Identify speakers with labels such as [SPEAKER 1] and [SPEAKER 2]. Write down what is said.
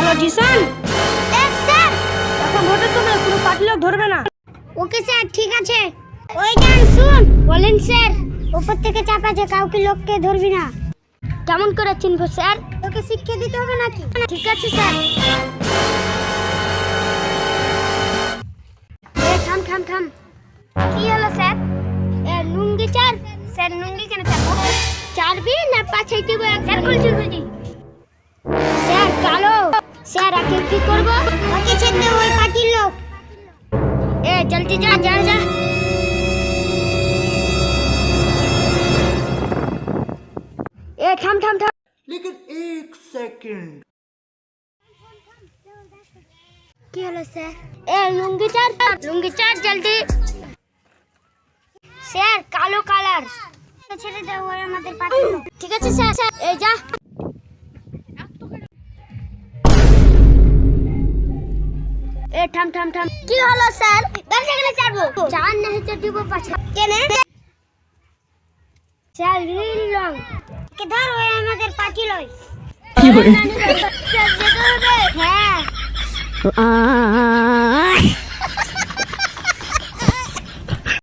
[SPEAKER 1] Politician
[SPEAKER 2] sir.
[SPEAKER 1] এখন ভোটের সময় কোনো পার্টি লোক ধরবে না।
[SPEAKER 2] ওকে স্যার, ঠিক আছে। ওই যান, শুন। বলেন স্যার। উপর থেকে চাপ আছে, কাউকে লোককে ধরবি না। কেমন করে চিনবো স্যার? তোকে শিক্ষা দিতে হবে নাকি? ঠিক আছে স্যার। থাম থাম থাম। কি হলো স্যার? লুঙ্গি চার। স্যার লুঙ্গি কেন চারবো? চারবি না পাছাই দিব? স্যার বলছি বুঝি। স্যার কালো। স্যার এখন কি করবো? ওকে ছেড়ে দে, ওই পার্টির লোক। জলদি যা যা যা। থাম থাম থাম।
[SPEAKER 3] लेकिन एक सेकंड
[SPEAKER 2] কি হলো স্যার? লুঙ্গি চার জলদি। স্যার কালো কালার। ছেড়ে দাও, ওই আমাদের পার্টি লোক। ঠিক আছে স্যার। এই যা। থাম থাম থাম। কি হলো স্যার? দরজা কেন ছাড়বো? চার না হচ্ছে দিব পাছে। কেন? স্যার নীল রং। কে ধর, ওই আমাদের পার্টি লয়। কি হলো? স্যার যেতে হবে। হ্যাঁ।